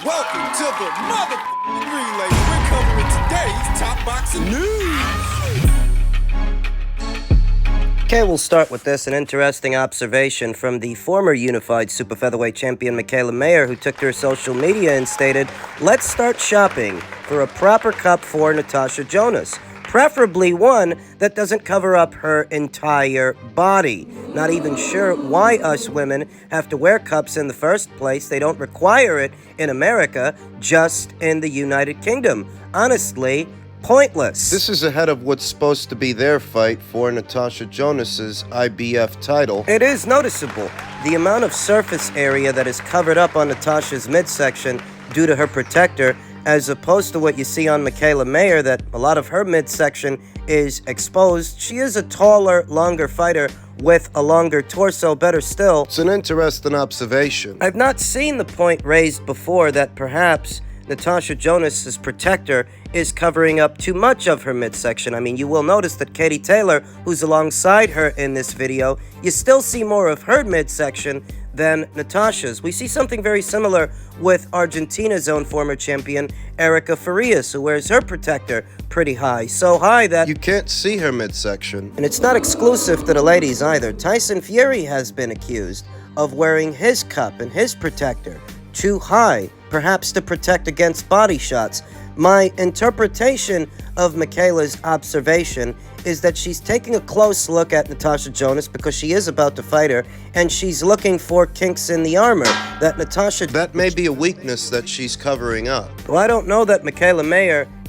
Welcome to the mother relay. We're covering today's top boxing news. Okay, we'll start with this. An interesting observation from the former unified super featherweight champion Michaela who took to her social media and stated, "Let's start shopping for a proper cup for Natasha Jonas. Preferably one that doesn't cover up her entire body. Not even sure why us women have to wear cups in the first place. They don't require it in America, just in the United Kingdom. Honestly, pointless." This is ahead of what's supposed to be their fight for Natasha Jonas's IBF title. It is noticeable, the amount of surface area that is covered up on Natasha's midsection due to her protector, as opposed to what you see on Michaela that a lot of her midsection is exposed. She is a taller, longer fighter with a longer torso, better still. It's an interesting observation. I've not seen the point raised before that perhaps Natasha Jonas's protector is covering up too much of her midsection. I mean, you will notice that Katie Taylor, who's alongside her in this video, you still see more of her midsection than Natasha's. We see something very similar with Argentina's own former champion, Erica Farias, who wears her protector pretty high. So high that you can't see her midsection. And it's not exclusive to the ladies either. Tyson Fury has been accused of wearing his cup and his protector too high, perhaps to protect against body shots. My interpretation of Michaela's observation is that she's taking a close look at Natasha Jonas because she is about to fight her, and she's looking for kinks in the armor that Natasha... That may be a weakness that she's covering up. Well, I don't know that Michaela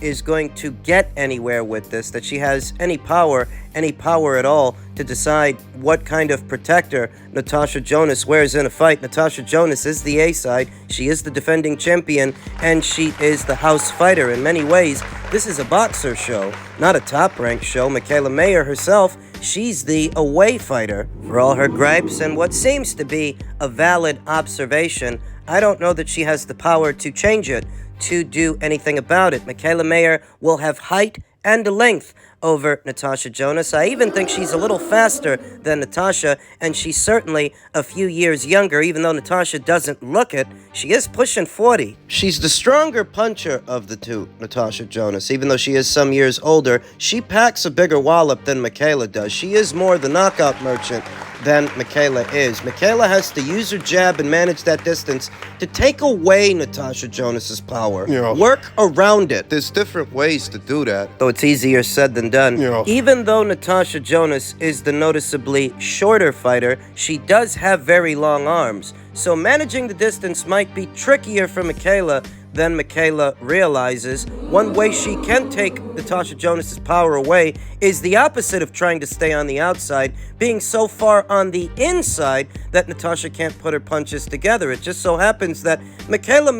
is going to get anywhere with this, that she has any power at all to decide what kind of protector Natasha Jonas wears in a fight. Natasha Jonas is the A-side, she is the defending champion, and she is the house fighter. In many ways, this is a boxer show, not a top-ranked show. Michaela herself, she's the away fighter. For all her gripes and what seems to be a valid observation, I don't know that she has the power to change it, to do anything about it. Michaela will have height and length over Natasha Jonas. I even think she's a little faster than Natasha, and she's certainly a few years younger, even though Natasha doesn't look it. She is pushing 40. She's the stronger puncher of the two, Natasha Jonas. Even though she is some years older, she packs a bigger wallop than Michaela does. She is more the knockout merchant than Michaela is. Michaela has to use her jab and manage that distance to take away Natasha Jonas's power. Work around it. There's different ways to do that. Though it's easier said than done. Even though Natasha Jonas is the noticeably shorter fighter, she does have very long arms. So managing the distance might be trickier for Michaela than Michaela realizes. One way she can take Natasha Jonas's power away is the opposite of trying to stay on the outside, being so far on the inside that Natasha can't put her punches together. It just so happens that Michaela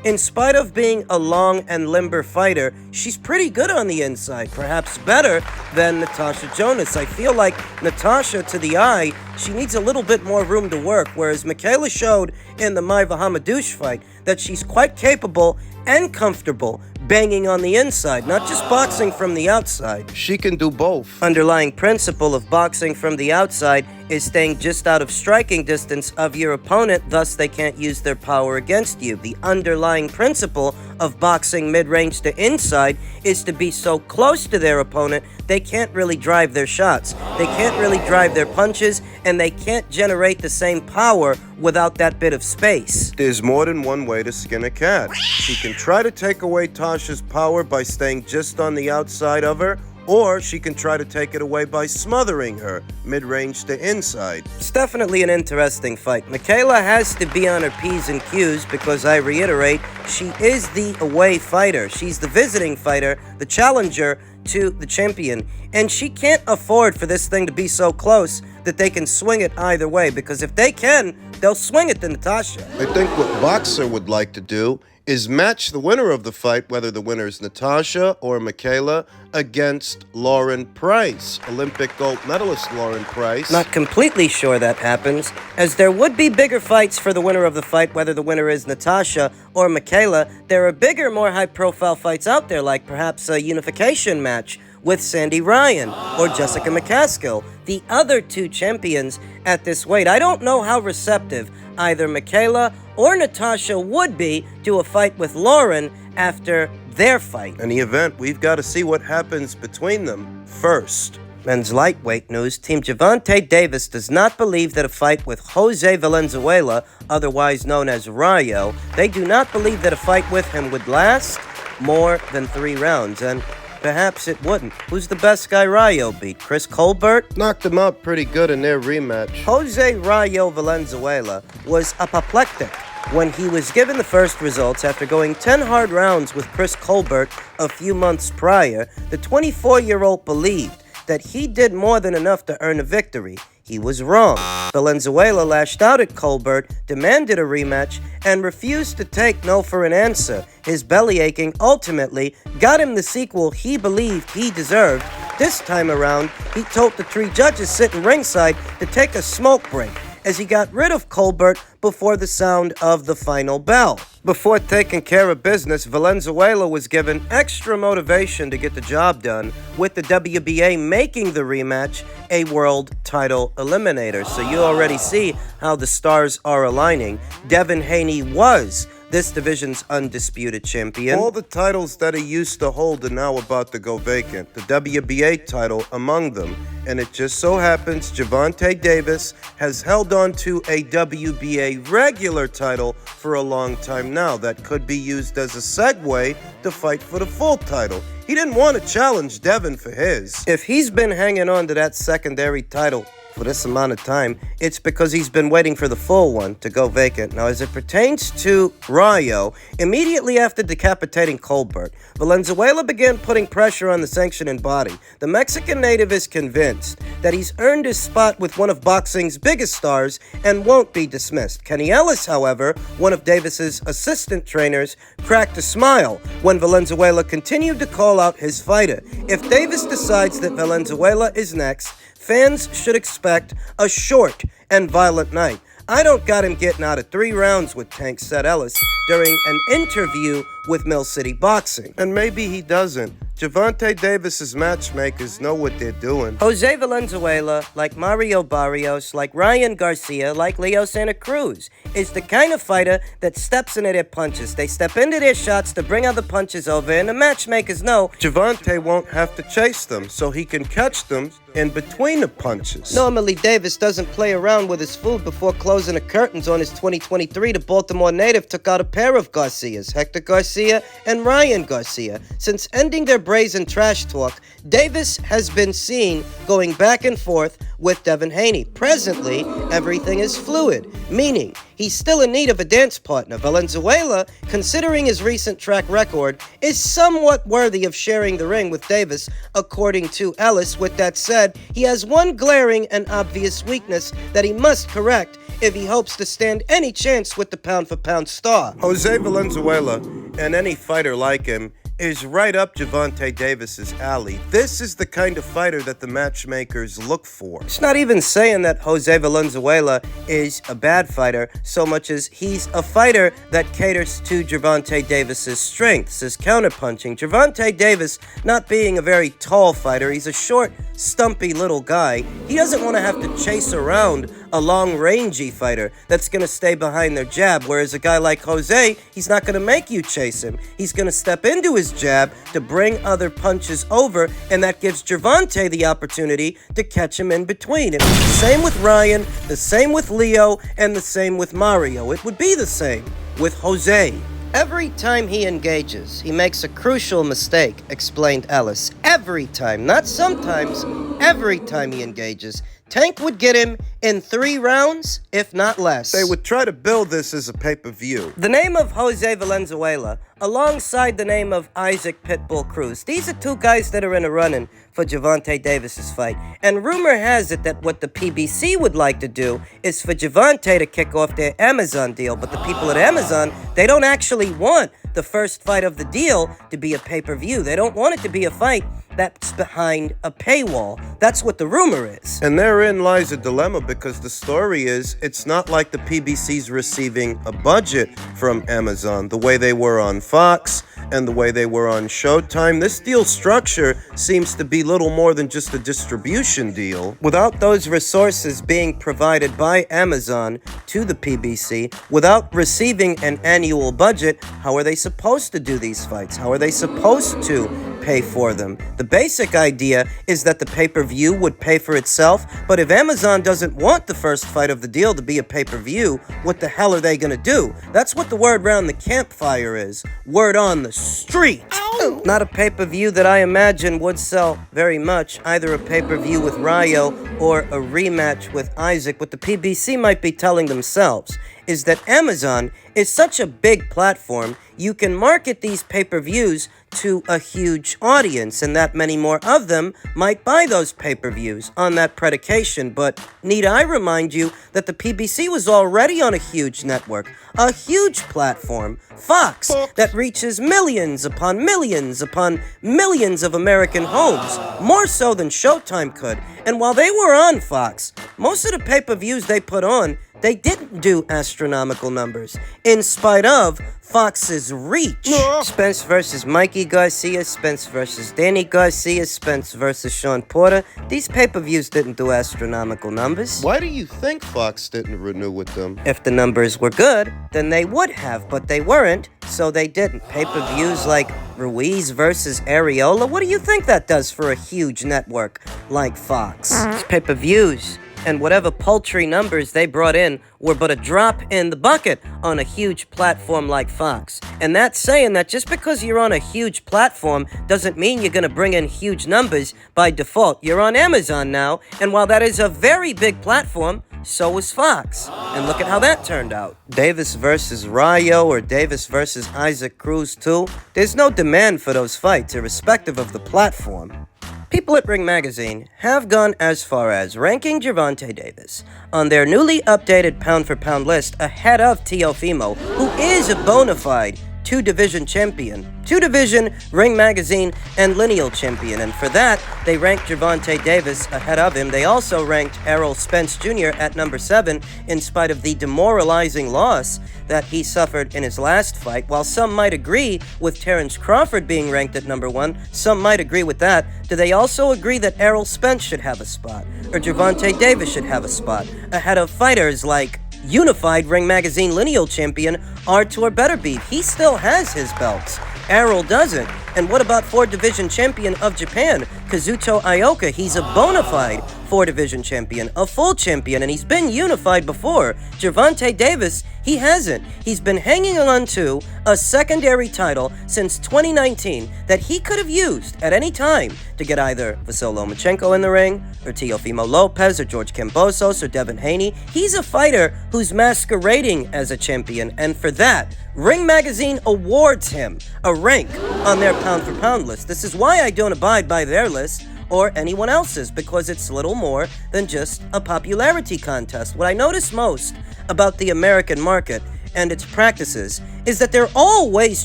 in spite of being a long and limber fighter, she's pretty good on the inside, perhaps better than Natasha Jonas. I feel like Natasha, to the eye, she needs a little bit more room to work, whereas Michaela showed in the Maiva Hamadouche fight that she's quite capable and comfortable banging on the inside, not just boxing from the outside. She can do both. Underlying principle of boxing from the outside is staying just out of striking distance of your opponent, thus they can't use their power against you. The underlying principle of boxing mid-range to inside is to be so close to their opponent, they can't really drive their shots. They can't really drive their punches, and they can't generate the same power without that bit of space. There's more than one way to skin a cat. She can try to take away Tasha's power by staying just on the outside of her, or she can try to take it away by smothering her, mid-range to inside. It's definitely an interesting fight. Michaela has to be on her P's and Q's because, I reiterate, she is the away fighter. She's the visiting fighter, the challenger to the champion. And she can't afford for this thing to be so close that they can swing it either way, because if they can, they'll swing it to Natasha. I think what Boxer would like to do is match the winner of the fight, whether the winner is Natasha or Michaela, against Lauren Price, Olympic gold medalist Lauren Price. Not completely sure that happens, as there would be bigger fights for the winner of the fight, whether the winner is Natasha or Michaela. There are bigger, more high-profile fights out there, like perhaps a unification match with Sandy Ryan or Jessica McCaskill, the other two champions at this weight. I don't know how receptive either Michaela or Natasha would be to a fight with Lauren after their fight. In the event, we've got to see what happens between them first. Men's lightweight news, Team Javante Davis does not believe that a fight with Jose Valenzuela, otherwise known as Rayo, they do not believe that a fight with him would last more than 3 rounds, and perhaps it wouldn't. Who's the best guy Rayo beat? Chris Colbert? Knocked him out pretty good in their rematch. Jose Rayo Valenzuela was apoplectic when he was given the first results after going 10 hard rounds with Chris Colbert a few months prior. The 24-year-old believed that he did more than enough to earn a victory. He was wrong. Valenzuela lashed out at Colbert, demanded a rematch, and refused to take no for an answer. His belly aching ultimately got him the sequel he believed he deserved. This time around, he told the 3 judges sitting ringside to take a smoke break, as he got rid of Colbert before the sound of the final bell. Before taking care of business, Valenzuela was given extra motivation to get the job done, with the WBA making the rematch a world title eliminator. So you already see how the stars are aligning. Devin Haney was this division's undisputed champion. All the titles that he used to hold are now about to go vacant, the WBA title among them. And it just so happens Javante Davis has held on to a WBA regular title for a long time now that could be used as a segue to fight for the full title. He didn't want to challenge Devin for his. If he's been hanging on to that secondary title for this amount of time, it's because he's been waiting for the full one to go vacant. Now, as it pertains to Rayo, immediately after decapitating Colbert, Valenzuela began putting pressure on the sanctioning body. The Mexican native is convinced that he's earned his spot with one of boxing's biggest stars and won't be dismissed. Kenny Ellis, however, one of Davis's assistant trainers, cracked a smile when Valenzuela continued to call out his fighter. If Davis decides that Valenzuela is next, fans should expect a short and violent night. I don't got him getting out of 3 rounds with Tank, said Ellis during an interview with Mill City Boxing. And maybe he doesn't. Javante Davis's matchmakers know what they're doing. Jose Valenzuela, like Mario Barrios, like Ryan Garcia, like Leo Santa Cruz, is the kind of fighter that steps into their punches. They step into their shots to bring other punches over, and the matchmakers know Javante won't have to chase them, so he can catch them in between the punches. normally Davis doesn't play around with his food. Before closing the curtains on his 2023, the Baltimore native took out a pair of Garcias, Hector Garcia and Ryan Garcia. Since ending their brazen trash talk, Davis has been seen going back and forth with Devin Haney. Presently, everything is fluid, meaning he's still in need of a dance partner. Valenzuela, considering his recent track record, is somewhat worthy of sharing the ring with Davis, according to Ellis. With that said, he has one glaring and obvious weakness that he must correct if he hopes to stand any chance with the pound-for-pound star. Jose Valenzuela, and any fighter like him, is right up Javante Davis's alley. This is the kind of fighter that the matchmakers look for. It's not even saying that Jose Valenzuela is a bad fighter, so much as he's a fighter that caters to Javante Davis's strengths, his counterpunching. Javante Davis, not being a very tall fighter, he's a short, stumpy little guy. He doesn't want to have to chase around a long, rangy fighter that's going to stay behind their jab, whereas a guy like Jose, he's not going to make you chase him. He's going to step into his jab to bring other punches over, and that gives Javante the opportunity to catch him in between. It was the same with Ryan, the same with Leo, and the same with Mario. It would be the same with Jose. Every time he engages, he makes a crucial mistake, explained Ellis. Every time, not sometimes, every time he engages. Tank would get him in 3 rounds, if not less. They would try to build this as a pay-per-view. The name of Jose Valenzuela, alongside the name of Isaac Pitbull Cruz, these are 2 guys that are in a run-in for Javante Davis's fight. And rumor has it that what the PBC would like to do is for Javante to kick off their Amazon deal. But the people at Amazon, they don't actually want the first fight of the deal to be a pay-per-view. They don't want it to be a fight that's behind a paywall. That's what the rumor is. And therein lies a dilemma, because the story is it's not like the PBC's receiving a budget from Amazon the way they were on Fox and the way they were on Showtime. This deal structure seems to be little more than just a distribution deal. Without those resources being provided by Amazon to the PBC, without receiving an annual budget, how are they supposed to do these fights? How are they supposed to pay for them? The basic idea is that the pay-per-view would pay for itself, but if Amazon doesn't want the first fight of the deal to be a pay-per-view, what the hell are they gonna do? That's what the word round the campfire is. Word on the street. Ow. Not a pay-per-view that I imagine would sell very much, either a pay-per-view with Rayo or a rematch with Isaac. What the PBC might be telling themselves is that Amazon is such a big platform, you can market these pay-per-views to a huge audience, and that many more of them might buy those pay-per-views on that predication. But need I remind you that the PBC was already on a huge network, a huge platform, Fox, that reaches millions upon millions upon millions of American homes, more so than Showtime could. And while they were on Fox, most of the pay-per-views they put on, they didn't do astronomical numbers, in spite of Fox's reach. Spence versus Mikey Garcia, Spence versus Danny Garcia, Spence versus Sean Porter. These pay-per-views didn't do astronomical numbers. Why do you think Fox didn't renew with them? If the numbers were good, then they would have, but they weren't, so they didn't. Pay-per-views like Ruiz versus Areola, what do you think that does for a huge network like Fox? It's pay-per-views. And whatever paltry numbers they brought in were but a drop in the bucket on a huge platform like Fox. And that's saying that just because you're on a huge platform doesn't mean you're gonna bring in huge numbers by default. You're on Amazon now, and while that is a very big platform, so is Fox. And look at how that turned out. Davis versus Rayo or Davis versus Isaac Cruz too. There's no demand for those fights, irrespective of the platform. People at Ring Magazine have gone as far as ranking Javante Davis on their newly updated pound-for-pound list ahead of Teofimo, who is a bona fide 2-division champion, 2-division Ring Magazine and Lineal champion, and for that, they ranked Javante Davis ahead of him. They also ranked Errol Spence Jr. at number 7, in spite of the demoralizing loss that he suffered in his last fight. While some might agree with Terrence Crawford being ranked at number 1, some might agree with that. Do they also agree that Errol Spence should have a spot, or Javante Davis should have a spot, ahead of fighters like unified Ring Magazine Lineal champion Artur Beterbiev? He still has his belts. Errol doesn't. And what about 4-division champion of Japan, Kazuto Ioka? He's a bona fide 4-division champion, a full champion, and he's been unified before. Javante Davis, he hasn't. He's been hanging on to a secondary title since 2019 that he could have used at any time to get either Vasyl Lomachenko in the ring, or Teofimo Lopez, or George Kambosos, or Devin Haney. He's a fighter who's masquerading as a champion, and for that, Ring Magazine awards him a rank on their pound-for-pound list. This is why I don't abide by their list or anyone else's, because it's little more than just a popularity contest. What I notice most about the American market and its practices is that they're always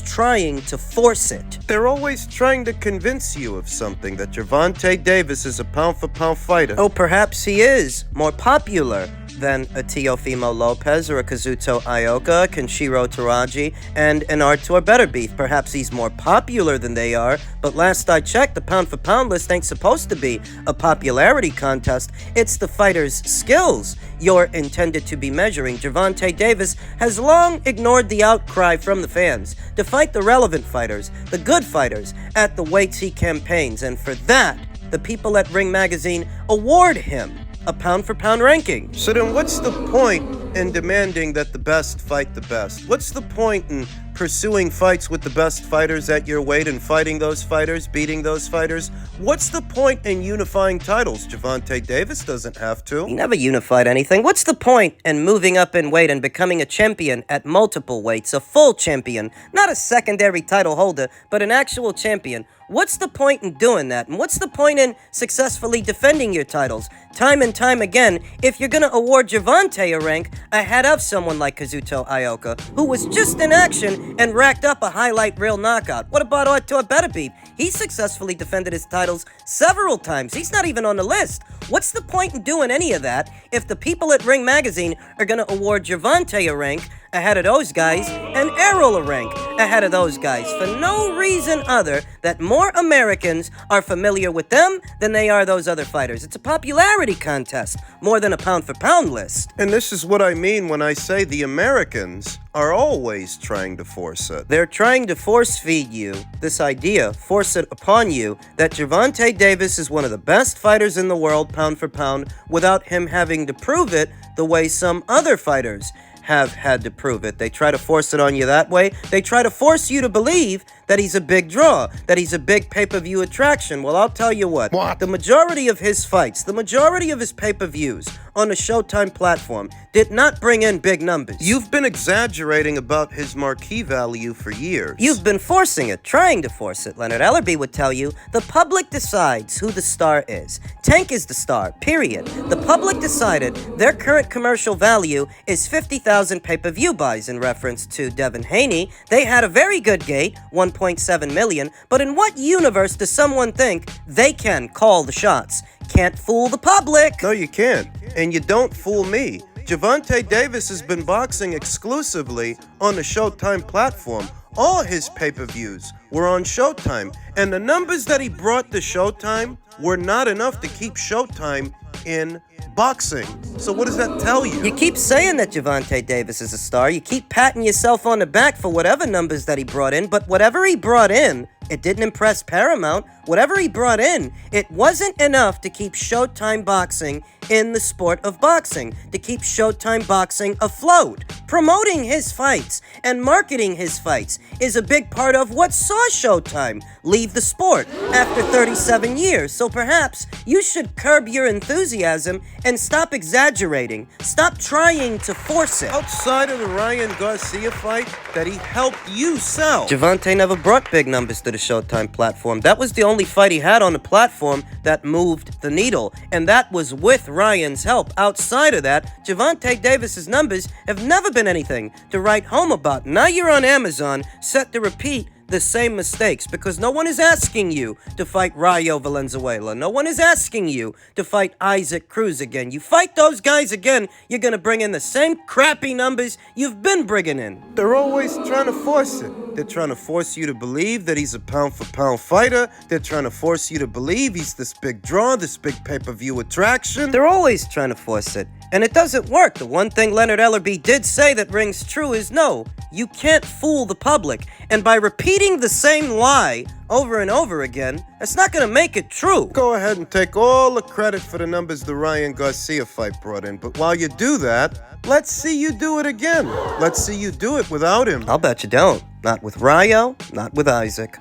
trying to force it. They're always trying to convince you of something, that Javante Davis is a pound-for-pound fighter. Oh, perhaps he is more popular than a Teofimo Lopez or a Kazuto Ioka, Kenshiro Taraji, and an Artur Beterbiev. Perhaps he's more popular than they are, but last I checked, the pound-for-pound list ain't supposed to be a popularity contest. It's the fighter's skills you're intended to be measuring. Javante Davis has long ignored the outcry from the fans to fight the relevant fighters, the good fighters, at the weights he campaigns, and for that, the people at Ring Magazine award him a pound-for-pound ranking. So then what's the point in demanding that the best fight the best? What's the point in pursuing fights with the best fighters at your weight and fighting those fighters, beating those fighters. What's the point in unifying titles? Javante Davis doesn't have to. He never unified anything. What's the point in moving up in weight and becoming a champion at multiple weights? A full champion, not a secondary title holder, but an actual champion. What's the point in doing that? And what's the point in successfully defending your titles time and time again if you're going to award Javante a rank ahead of someone like Kazuto Ioka, who was just in action and racked up a highlight reel knockout? What about Artur Beterbiev? He successfully defended his titles several times. He's not even on the list. What's the point in doing any of that if the people at Ring Magazine are going to award Javante a rank ahead of those guys and Errol a rank ahead of those guys for no reason other that more Americans are familiar with them than they are those other fighters? It's a popularity contest more than a pound-for-pound list. And this is what I mean when I say the Americans are always trying to force it. They're trying to force-feed you this idea, force it upon you, that Javante Davis is one of the best fighters in the world, pound for pound, without him having to prove it the way some other fighters have had to prove it. They try to force it on you that way. They try to force you to believe that he's a big draw, that he's a big pay-per-view attraction. Well, I'll tell you what. The majority of his fights, the majority of his pay-per-views on the Showtime platform did not bring in big numbers. You've been exaggerating about his marquee value for years. You've been forcing it, trying to force it. Leonard Ellerby would tell you, the public decides who the star is. Tank is the star, period. The public decided their current commercial value is 50,000 pay-per-view buys in reference to Devin Haney. They had a very good gate, 1.7 million, but in what universe does someone think they can call the shots? Can't fool the public. No, you can't. And you don't fool me. Javante Davis has been boxing exclusively on the Showtime platform. All his pay-per-views were on Showtime. And the numbers that he brought to Showtime were not enough to keep Showtime in boxing. So what does that tell you? You keep saying that Javante Davis is a star. You keep patting yourself on the back for whatever numbers that he brought in, but whatever he brought in, it didn't impress Paramount. Whatever he brought in, it wasn't enough to keep Showtime boxing in the sport of boxing, to keep Showtime boxing afloat. Promoting his fights and marketing his fights is a big part of what saw Showtime leave the sport after 37 years. So perhaps you should curb your enthusiasm and stop exaggerating. Stop trying to force it. Outside of the Ryan Garcia fight that he helped you sell, Javante never brought big numbers to the Showtime platform. That was the only fight he had on the platform that moved the needle, and that was with Ryan's help. Outside of that, Javante Davis's numbers have never been anything to write home about. Now you're on Amazon, set to repeat the same mistakes, because no one is asking you to fight Rayo Valenzuela. No one is asking you to fight Isaac Cruz again. You fight those guys again, you're gonna bring in the same crappy numbers you've been bringing in. they're always trying to force it. They're trying to force you to believe that he's a pound-for-pound fighter. They're trying to force you to believe he's this big draw, this big pay-per-view attraction. They're always trying to force it, and it doesn't work. The one thing Leonard Ellerby did say that rings true is no, you can't fool the public. And by repeating the same lie over and over again, that's not gonna make it true. Go ahead and take all the credit for the numbers the Ryan Garcia fight brought in, but while you do that, let's see you do it again. Let's see you do it without him. I'll bet you don't. Not with Rayo, not with Isaac.